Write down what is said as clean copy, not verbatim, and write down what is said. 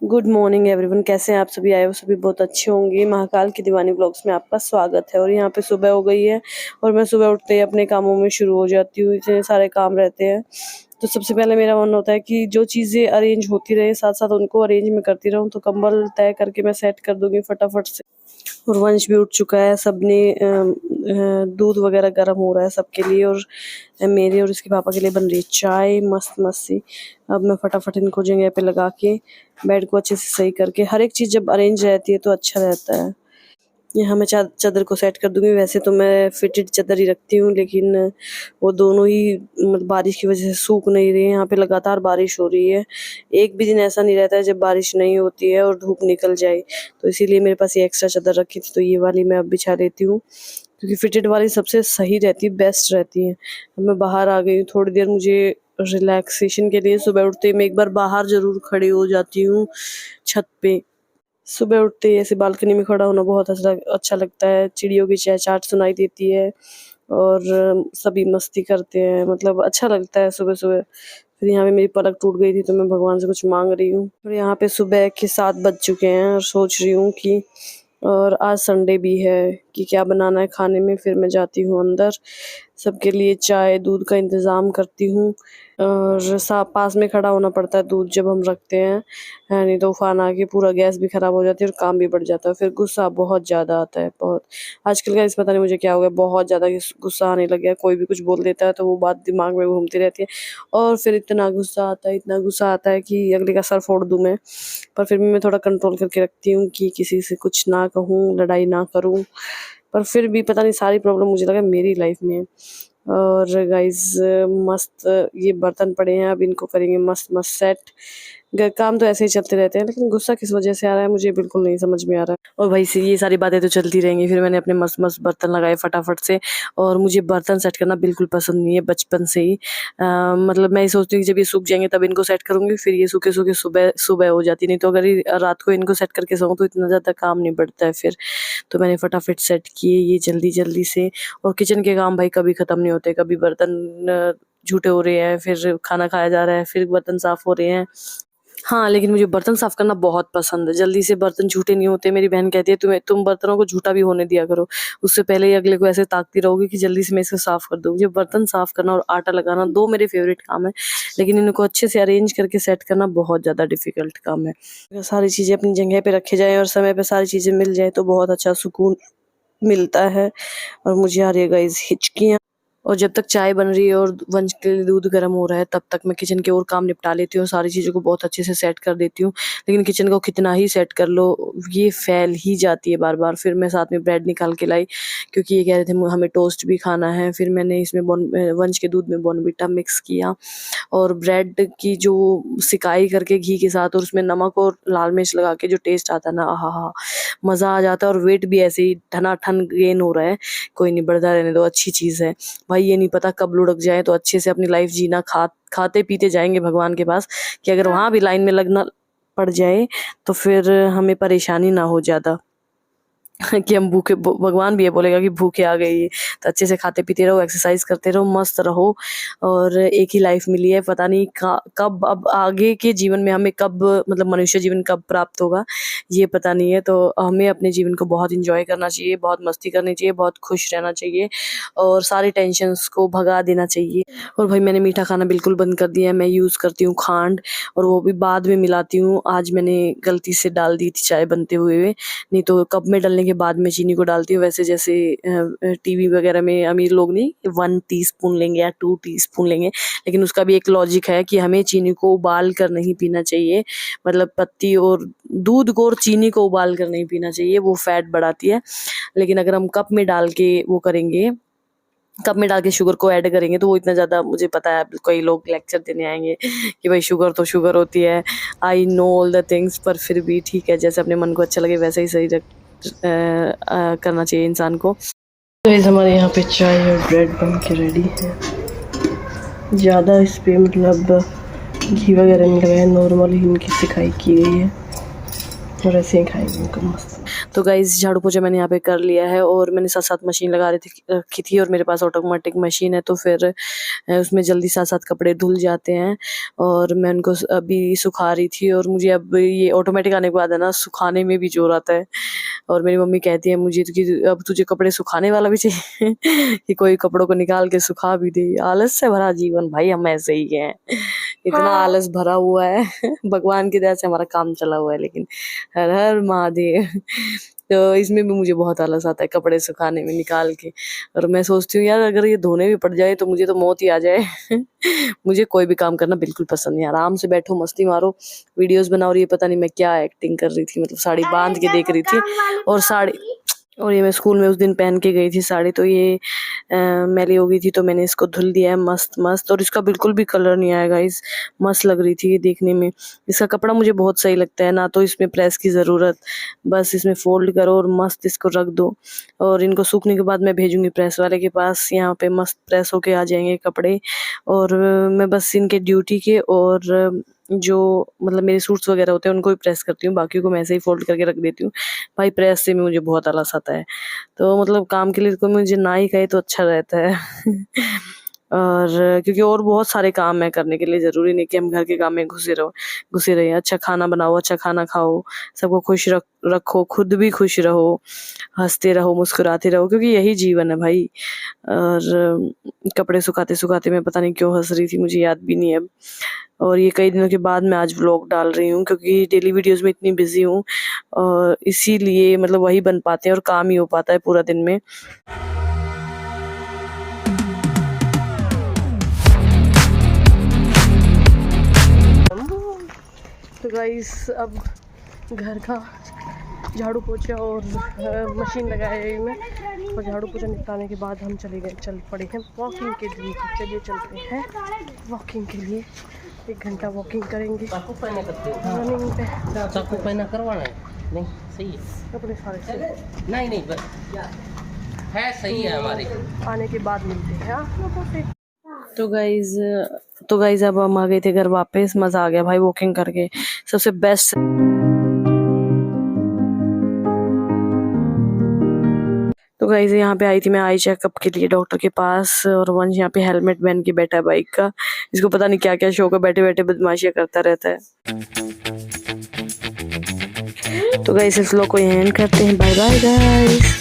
Good morning everyone, कैसे हैं आप सभी? आए हो सभी बहुत अच्छे होंगे। महाकाल की दीवानी ब्लॉग्स में आपका स्वागत है। और यहाँ पे सुबह हो गई है और मैं सुबह उठते ही अपने कामों में शुरू हो जाती हूँ। इतने सारे काम रहते हैं तो सबसे पहले मेरा मन होता है कि जो चीज़ें अरेंज होती रहे साथ साथ उनको अरेंज में करती रहूँ। तो कंबल तय करके मैं सेट कर दूंगी फटाफट से। और वंश भी उठ चुका है। सबने दूध वगैरह गर्म हो रहा है सबके लिए, और मेरे और इसके पापा के लिए बन रही है चाय मस्त मस्त सी। अब मैं फटाफट इनको जगह पे लगा के बेड को अच्छे से सही करके, हर एक चीज़ जब अरेंज रहती है तो अच्छा रहता है। यहाँ मैं चादर को सेट कर दूंगी। वैसे तो मैं फिटेड चादर ही रखती हूँ, लेकिन वो दोनों ही मतलब बारिश की वजह से सूख नहीं रही है। यहाँ पे लगातार बारिश हो रही है। एक भी दिन ऐसा नहीं रहता है जब बारिश नहीं होती है और धूप निकल जाए। तो इसीलिए मेरे पास ये एक्स्ट्रा चादर रखी थी, तो ये वाली मैं अब बिछा लेती हूँ, क्योंकि फिटेड वाली सबसे सही रहती है, बेस्ट रहती है। अब मैं बाहर आ गई हूँ थोड़ी देर, मुझे रिलैक्सेशन के लिए सुबह उठते ही मैं एक बार बाहर ज़रूर खड़ी हो जाती हूँ छत पे। सुबह उठते ही ऐसे बालकनी में खड़ा होना बहुत अच्छा लगता है। चिड़ियों की चहचहाट सुनाई देती है और सभी मस्ती करते हैं, मतलब अच्छा लगता है सुबह सुबह। फिर यहाँ पे मेरी पलक टूट गई थी तो मैं भगवान से कुछ मांग रही हूँ। और यहाँ पे सुबह के 7 बज चुके हैं और सोच रही हूँ कि और आज संडे भी है कि क्या बनाना है खाने में। फिर मैं जाती हूँ अंदर, सबके लिए चाय दूध का इंतज़ाम करती हूँ। और पास में खड़ा होना पड़ता है दूध जब हम रखते हैं, है नहीं तो उफान आके पूरा गैस भी ख़राब हो जाती है और काम भी बढ़ जाता है। फिर गुस्सा बहुत ज़्यादा आता है, बहुत। आजकल का इस पता नहीं मुझे क्या हो गया, बहुत ज़्यादा गुस्सा आने लग गया। कोई भी कुछ बोल देता है तो वो बात दिमाग में घूमती रहती है और फिर इतना गुस्सा आता है, इतना गुस्सा आता है कि अगले का सर फोड़ दूँ मैं। पर फिर भी मैं थोड़ा कंट्रोल करके रखती हूँ कि किसी से कुछ ना कहूँ, लड़ाई ना करूँ। पर फिर भी पता नहीं सारी प्रॉब्लम मुझे लगा मेरी लाइफ में है। और गाइस मस्त ये बर्तन पड़े हैं, अब इनको करेंगे मस्त मस्त सेट। काम तो ऐसे ही चलते रहते हैं, लेकिन गुस्सा किस वजह से आ रहा है मुझे बिल्कुल नहीं समझ में आ रहा है। और भाई से ये सारी बातें तो चलती रहेंगी। फिर मैंने अपने मस्त मस्त बर्तन लगाए फटाफट से। और मुझे बर्तन सेट करना बिल्कुल पसंद नहीं है बचपन से ही। मतलब मैं ये सोचती हूँ कि जब ये सूख जाएंगे तब इनको सेट करूँगी, फिर ये सूखे सूखे सुबह सुबह हो जाती। नहीं तो अगर रात को इनको सेट करके सोऊं तो इतना ज़्यादा काम नहीं बढ़ता है फिर। तो मैंने फटाफट सेट किए ये जल्दी जल्दी से। और किचन के काम भाई कभी ख़त्म नहीं होते। कभी बर्तन झूठे हो रहे हैं, फिर खाना खाया जा रहा है, फिर बर्तन साफ़ हो रहे हैं। हाँ, लेकिन मुझे बर्तन साफ़ करना बहुत पसंद है। जल्दी से बर्तन झूठे नहीं होते। मेरी बहन कहती है तुम बर्तनों को झूठा भी होने दिया करो। उससे पहले ही अगले को ऐसे ताकती रहोगी कि जल्दी से मैं इसको साफ़ कर दूँ। मुझे बर्तन साफ़ करना और आटा लगाना 2 मेरे फ़ेवरेट काम हैं, लेकिन इनको अच्छे से अरेंज करके सेट करना बहुत ज़्यादा डिफ़िकल्ट काम है। अगर सारी चीज़ें अपनी जगह पे रखी जाएँ और समय पे सारी चीज़ें मिल जाएँ तो बहुत अच्छा सुकून मिलता है। और मुझे आ रही है गाइस हिचकियाँ। और जब तक चाय बन रही है और वंश के लिए दूध गर्म हो रहा है तब तक मैं किचन के और काम निपटा लेती हूँ, सारी चीज़ों को बहुत अच्छे से सेट कर देती हूँ। लेकिन किचन को कितना ही सेट कर लो ये फैल ही जाती है बार बार। फिर मैं साथ में ब्रेड निकाल के लाई, क्योंकि ये कह रहे थे हमें टोस्ट भी खाना है। फिर मैंने इसमें वंश के दूध में बॉर्नवीटा मिक्स किया और ब्रेड की जो सिकाई करके घी के साथ और उसमें नमक और लाल मिर्च लगा के जो टेस्ट आता है ना, आहा, मज़ा आ जाता है। और वेट भी ऐसे ही ठनाठन गेन हो रहा है। कोई नहीं, बढ़ता रहने दो, अच्छी चीज़ है भाई। ये नहीं पता कब लुढ़क जाए, तो अच्छे से अपनी लाइफ जीना, खाते पीते जाएंगे भगवान के पास, कि अगर वहाँ भी लाइन में लगना पड़ जाए तो फिर हमें परेशानी ना हो ज़्यादा। कि हम भूखे, भगवान भी ये बोलेगा कि भूखे आ गए। तो अच्छे से खाते पीते रहो, एक्सरसाइज करते रहो, मस्त रहो। और एक ही लाइफ मिली है, पता नहीं कब अब आगे के जीवन में हमें कब, मतलब मनुष्य जीवन कब प्राप्त होगा ये पता नहीं है। तो हमें अपने जीवन को बहुत इंजॉय करना चाहिए, बहुत मस्ती करनी चाहिए, बहुत खुश रहना चाहिए और सारी टेंशन्स को भगा देना चाहिए। और भाई मैंने मीठा खाना बिल्कुल बंद कर दिया है। मैं यूज़ करती हूँ खांड, और वो भी बाद में मिलाती हूँ। आज मैंने गलती से डाल दी थी चाय बनते हुए, नहीं तो कप में डालने के बाद में चीनी को डालती हूँ। वैसे जैसे टीवी वगैरह में अमीर लोग नहीं 1 टीस्पून लेंगे या 2 टीस्पून लेंगे, लेकिन उसका भी एक लॉजिक है कि हमें चीनी को उबाल कर नहीं पीना चाहिए। मतलब पत्ती और दूध को और चीनी को उबाल कर नहीं पीना चाहिए, वो फैट बढ़ाती है। लेकिन अगर हम कप में डाल के वो करेंगे, कप में डाल के शुगर को ऐड करेंगे, तो वो इतना ज़्यादा, मुझे पता है कई लोग लेक्चर देने आएंगे कि भाई शुगर तो शुगर होती है। I know all the things, पर फिर भी ठीक है, जैसे अपने मन को अच्छा लगे वैसे ही सही करना चाहिए इंसान को। तो इस हमारे यहाँ पे चाय और ब्रेड बन के रेडी है। ज़्यादा इस पर मतलब घी वगैरह नहीं लगाया, नॉर्मल ही इनकी सिकाई की गई है और ऐसे ही खाएंगे इनको मस्त। तो गाइस झाड़ू पोछा मैंने यहाँ पे कर लिया है और मैंने साथ साथ मशीन लगा रखी थी और मेरे पास ऑटोमेटिक मशीन है, तो फिर उसमें जल्दी साथ साथ कपड़े धुल जाते हैं। और मैं उनको अभी सुखा रही थी और मुझे अब ये ऑटोमेटिक आने के बाद है ना सुखाने में भी जोर आता है। और मेरी मम्मी कहती है मुझे कि अब तुझे कपड़े सुखाने वाला भी चाहिए कि कोई कपड़ों को निकाल के सुखा भी दे। आलस से भरा जीवन भाई, हम ऐसे ही हैं, इतना आलस भरा हुआ है भगवान की दया से हमारा काम चला हुआ है, लेकिन हर हर महादेव। तो इसमें भी मुझे बहुत आलस आता है कपड़े सुखाने में निकाल के। और मैं सोचती हूँ यार अगर ये धोने भी पड़ जाए तो मुझे तो मौत ही आ जाए मुझे कोई भी काम करना बिल्कुल पसंद नहीं, आराम से बैठो मस्ती मारो वीडियोस बनाओ। और ये पता नहीं मैं क्या एक्टिंग कर रही थी, मतलब साड़ी बांध के देख रही थी और ये मैं स्कूल में उस दिन पहन के गई थी साड़ी, तो ये मैली हो गई थी तो मैंने इसको धुल दिया है मस्त मस्त। और इसका बिल्कुल भी कलर नहीं आएगा, इस मस्त लग रही थी ये देखने में। इसका कपड़ा मुझे बहुत सही लगता है, ना तो इसमें प्रेस की ज़रूरत, बस इसमें फोल्ड करो और मस्त इसको रख दो। और इनको सूखने के बाद मैं भेजूंगी प्रेस वाले के पास, यहाँ पे मस्त प्रेस होके आ जाएंगे कपड़े। और मैं बस इनके ड्यूटी के और जो मतलब मेरे सूट्स वगैरह होते हैं उनको भी प्रेस करती हूँ, बाकी को मैं ऐसे ही फोल्ड करके रख देती हूँ। भाई प्रेस से मुझे बहुत आलस आता है, तो मतलब काम के लिए कोई मुझे ना ही कहे तो अच्छा रहता है और क्योंकि और बहुत सारे काम है करने के लिए, ज़रूरी नहीं कि हम घर के काम में घुसे रहे। अच्छा खाना बनाओ, अच्छा खाना खाओ, सबको खुश रखो, खुद भी खुश रहो, हंसते रहो, मुस्कुराते रहो, क्योंकि यही जीवन है भाई। और कपड़े सुखाते सुखाते मैं पता नहीं क्यों हंस रही थी, मुझे याद भी नहीं है अब। और ये कई दिनों के बाद मैं आज व्लॉग डाल रही हूँ क्योंकि डेली वीडियोस में इतनी बिजी हूँ और इसीलिए मतलब वही बन पाते हैं और काम ही हो पाता है पूरा दिन में। तो गाइस अब घर का झाड़ू पोछा और मशीन लगाई मैं, और झाड़ू पोछा निपटाने के बाद हम चल पड़े हैं वॉकिंग के लिए। चलिए चलते हैं वॉकिंग के लिए, 1 घंटा वॉकिंग करेंगे। चाकू पहना करते हो? रनिंग पे चाकू पहना करवाना है? नहीं सही है, कपड़े सारे से नहीं बस है, सही है। हमारे आने के बाद मिलते हैं आप लोगों से। तो गाइज अब हम आ गए थे घर वापस, मज़ा आ गया भाई वॉकिंग करके, सबसे बेस्ट। तो गाइज यहाँ पे आई थी मैं आई चेकअप के लिए डॉक्टर के पास, और वंश यहाँ पे हेलमेट पहन के बैठा है बाइक का, इसको पता नहीं क्या क्या शौक है, बैठे बैठे बदमाशियाँ करता रहता है। तो गाइस इस व्लॉग को एंड करते हैं, बाय बाय गाइस।